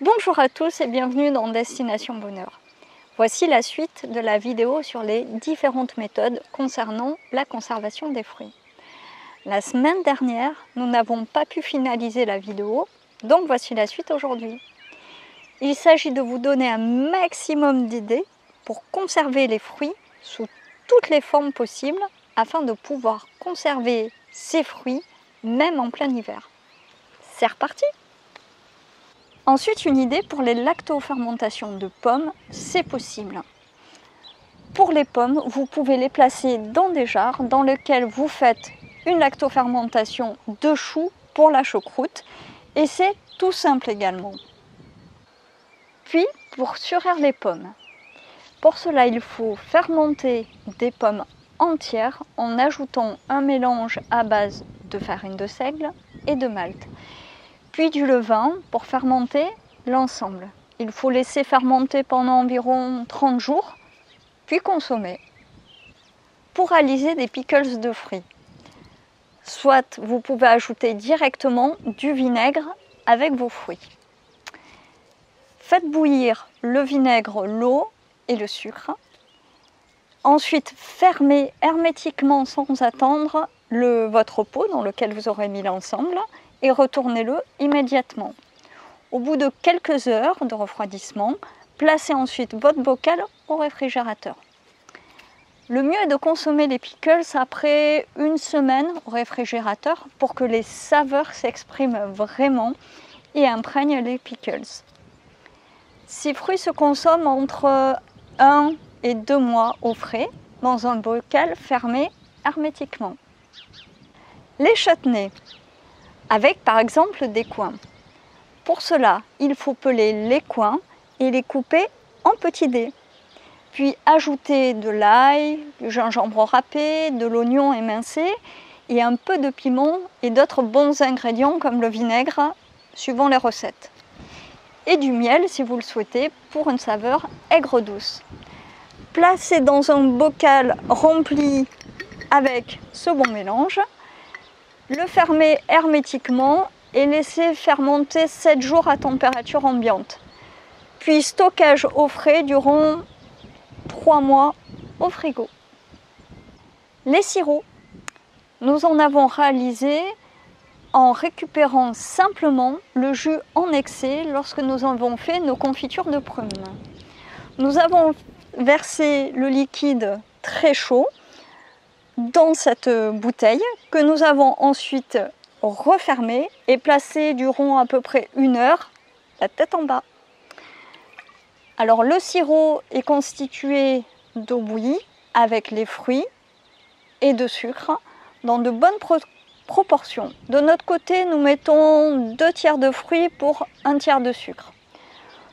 Bonjour à tous et bienvenue dans Destination Bonheur. Voici la suite de la vidéo sur les différentes méthodes concernant la conservation des fruits. La semaine dernière, nous n'avons pas pu finaliser la vidéo, donc voici la suite aujourd'hui. Il s'agit de vous donner un maximum d'idées pour conserver les fruits sous toutes les formes possibles afin de pouvoir conserver ces fruits même en plein hiver. C'est reparti! Ensuite, une idée pour les lactofermentations de pommes, c'est possible. Pour les pommes, vous pouvez les placer dans des jarres dans lesquels vous faites une lactofermentation de choux pour la choucroute et c'est tout simple également. Puis, pour surrir les pommes, pour cela, il faut fermenter des pommes entières en ajoutant un mélange à base de farine de seigle et de malt. Puis du levain pour fermenter l'ensemble. Il faut laisser fermenter pendant environ 30 jours, puis consommer. Pour réaliser des pickles de fruits, soit vous pouvez ajouter directement du vinaigre avec vos fruits. Faites bouillir le vinaigre, l'eau et le sucre. Ensuite, fermez hermétiquement sans attendre votre pot dans lequel vous aurez mis l'ensemble et retournez-le immédiatement. Au bout de quelques heures de refroidissement, placez ensuite votre bocal au réfrigérateur. Le mieux est de consommer les pickles après une semaine au réfrigérateur pour que les saveurs s'expriment vraiment et imprègnent les pickles. Ces fruits se consomment entre 1 et 2 mois au frais dans un bocal fermé hermétiquement. Les chutneys, avec par exemple des coins. Pour cela, il faut peler les coins et les couper en petits dés. Puis ajouter de l'ail, du gingembre râpé, de l'oignon émincé et un peu de piment et d'autres bons ingrédients comme le vinaigre, suivant les recettes. Et du miel si vous le souhaitez pour une saveur aigre-douce. Placez dans un bocal rempli avec ce bon mélange. Le fermer hermétiquement et laisser fermenter 7 jours à température ambiante. Puis stockage au frais durant 3 mois au frigo. Les sirops, nous en avons réalisé en récupérant simplement le jus en excès lorsque nous avons fait nos confitures de prunes. Nous avons versé le liquide très chaud dans cette bouteille que nous avons ensuite refermée et placée durant à peu près 1 heure, la tête en bas. Alors le sirop est constitué d'eau bouillie avec les fruits et de sucre dans de bonnes proportions. De notre côté, nous mettons 2 tiers de fruits pour 1 tiers de sucre.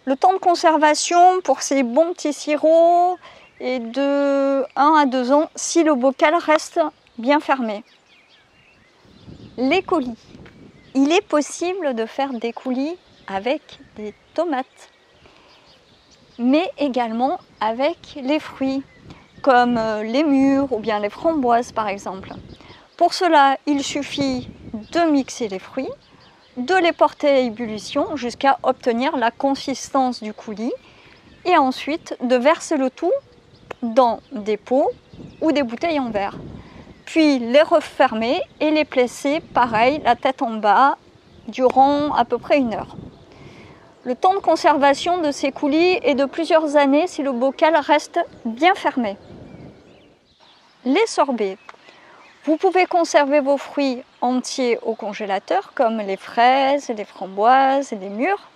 Le temps de conservation pour ces bons petits sirops et de 1 à 2 ans si le bocal reste bien fermé. Les coulis. Il est possible de faire des coulis avec des tomates, mais également avec les fruits, comme les mûres ou bien les framboises par exemple. Pour cela, il suffit de mixer les fruits, de les porter à ébullition jusqu'à obtenir la consistance du coulis et ensuite de verser le tout dans des pots ou des bouteilles en verre. Puis les refermer et les placer pareil, la tête en bas, durant à peu près 1 heure. Le temps de conservation de ces coulis est de plusieurs années si le bocal reste bien fermé. Les sorbets. Vous pouvez conserver vos fruits entiers au congélateur comme les fraises, les framboises et les mûres.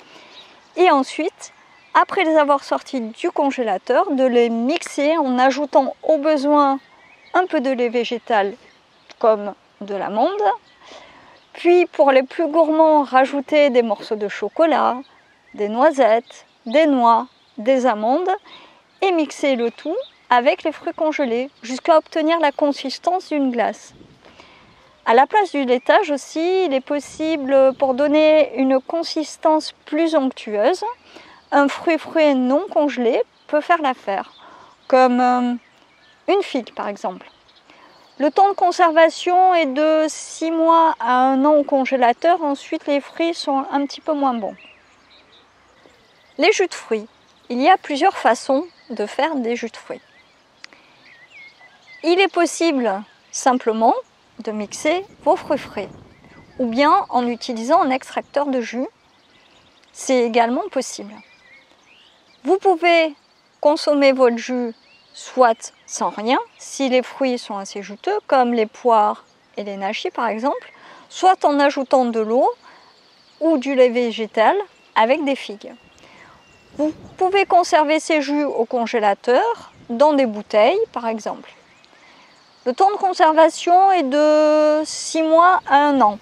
Et ensuite, après les avoir sortis du congélateur, de les mixer en ajoutant au besoin un peu de lait végétal comme de l'amande. Puis pour les plus gourmands, rajouter des morceaux de chocolat, des noisettes, des noix, des amandes et mixer le tout avec les fruits congelés jusqu'à obtenir la consistance d'une glace. À la place du laitage aussi, il est possible pour donner une consistance plus onctueuse. Un fruit frais non congelé peut faire l'affaire, comme une figue par exemple. Le temps de conservation est de 6 mois à 1 an au congélateur, ensuite les fruits sont un petit peu moins bons. Les jus de fruits. Il y a plusieurs façons de faire des jus de fruits. Il est possible simplement de mixer vos fruits frais ou bien en utilisant un extracteur de jus. C'est également possible. Vous pouvez consommer votre jus soit sans rien, si les fruits sont assez juteux, comme les poires et les nachis par exemple, soit en ajoutant de l'eau ou du lait végétal avec des figues. Vous pouvez conserver ces jus au congélateur, dans des bouteilles par exemple. Le temps de conservation est de 6 mois à 1 an.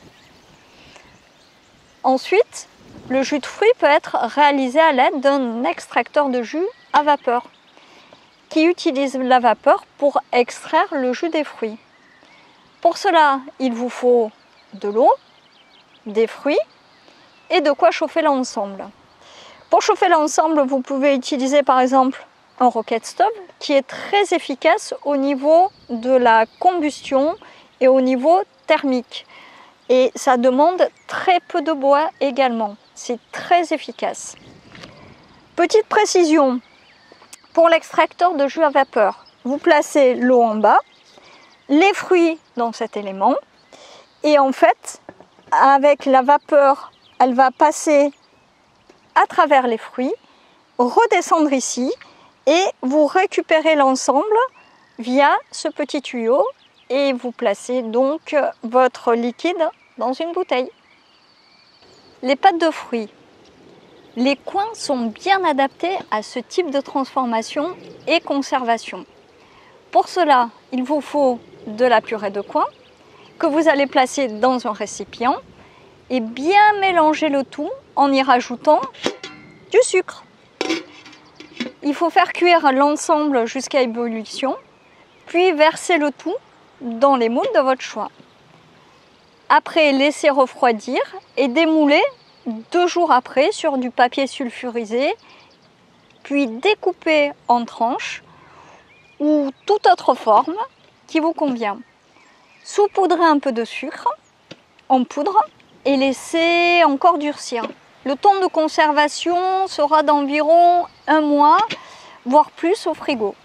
Ensuite, le jus de fruits peut être réalisé à l'aide d'un extracteur de jus à vapeur qui utilise la vapeur pour extraire le jus des fruits. Pour cela, il vous faut de l'eau, des fruits et de quoi chauffer l'ensemble. Pour chauffer l'ensemble, vous pouvez utiliser par exemple un rocket stove qui est très efficace au niveau de la combustion et au niveau thermique. Et ça demande très peu de bois également. C'est très efficace. Petite précision, pour l'extracteur de jus à vapeur, vous placez l'eau en bas, les fruits dans cet élément et en fait, avec la vapeur, elle va passer à travers les fruits, redescendre ici et vous récupérez l'ensemble via ce petit tuyau et vous placez donc votre liquide dans une bouteille. Les pâtes de fruits. Les coins sont bien adaptés à ce type de transformation et conservation. Pour cela, il vous faut de la purée de coin que vous allez placer dans un récipient et bien mélanger le tout en y rajoutant du sucre. Il faut faire cuire l'ensemble jusqu'à ébullition, puis verser le tout dans les moules de votre choix. Après, laisser refroidir et démouler 2 jours après sur du papier sulfurisé, puis découper en tranches ou toute autre forme qui vous convient. Saupoudrer un peu de sucre en poudre et laisser encore durcir. Le temps de conservation sera d'environ 1 mois, voire plus au frigo.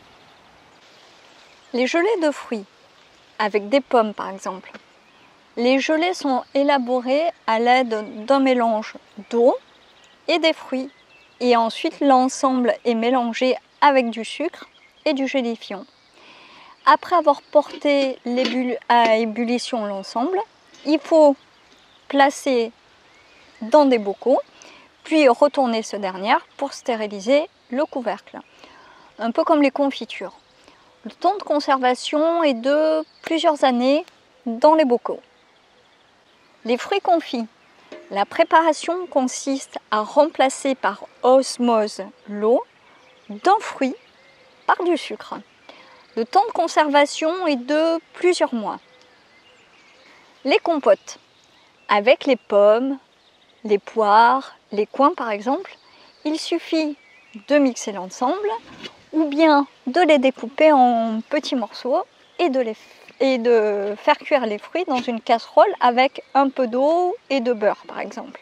Les gelées de fruits, avec des pommes par exemple. Les gelées sont élaborées à l'aide d'un mélange d'eau et des fruits. Et ensuite, l'ensemble est mélangé avec du sucre et du gélifiant. Après avoir porté à ébullition l'ensemble, il faut placer dans des bocaux, puis retourner ce dernier pour stériliser le couvercle. Un peu comme les confitures. Le temps de conservation est de plusieurs années dans les bocaux. Les fruits confits. La préparation consiste à remplacer par osmose l'eau d'un fruit par du sucre. Le temps de conservation est de plusieurs mois. Les compotes. Avec les pommes, les poires, les coings par exemple, il suffit de mixer l'ensemble ou bien de les découper en petits morceaux et de faire cuire les fruits dans une casserole avec un peu d'eau et de beurre par exemple.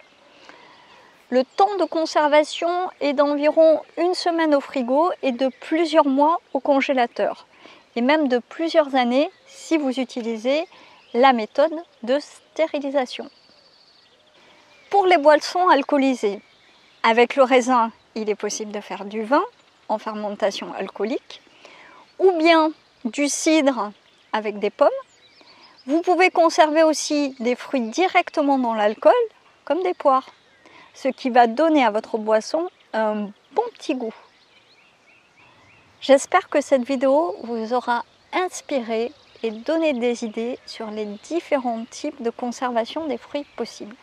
Le temps de conservation est d'environ 1 semaine au frigo et de plusieurs mois au congélateur et même de plusieurs années si vous utilisez la méthode de stérilisation. Pour les boissons alcoolisées, avec le raisin, il est possible de faire du vin en fermentation alcoolique ou bien du cidre avec des pommes. Vous pouvez conserver aussi des fruits directement dans l'alcool, comme des poires, ce qui va donner à votre boisson un bon petit goût. J'espère que cette vidéo vous aura inspiré et donné des idées sur les différents types de conservation des fruits possibles.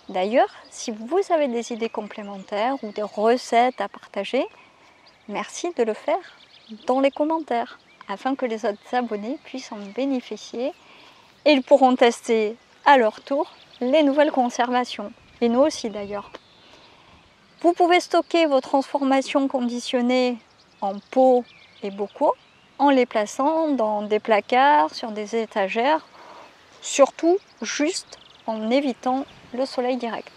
D'ailleurs, si vous avez des idées complémentaires ou des recettes à partager, merci de le faire dans les commentaires afin que les autres abonnés puissent en bénéficier et ils pourront tester à leur tour les nouvelles conservations, et nous aussi d'ailleurs. Vous pouvez stocker vos transformations conditionnées en pots et bocaux en les plaçant dans des placards, sur des étagères, surtout juste en évitant le soleil direct.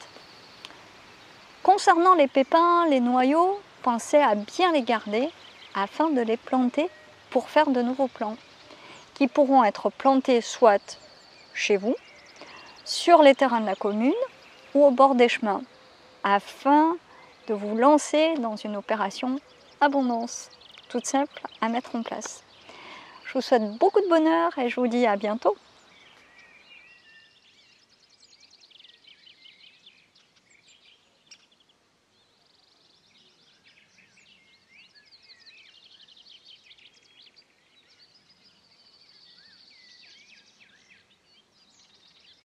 Concernant les pépins, les noyaux, pensez à bien les garder afin de les planter pour faire de nouveaux plants qui pourront être plantés soit chez vous, sur les terrains de la commune ou au bord des chemins afin de vous lancer dans une opération abondance, toute simple à mettre en place. Je vous souhaite beaucoup de bonheur et je vous dis à bientôt.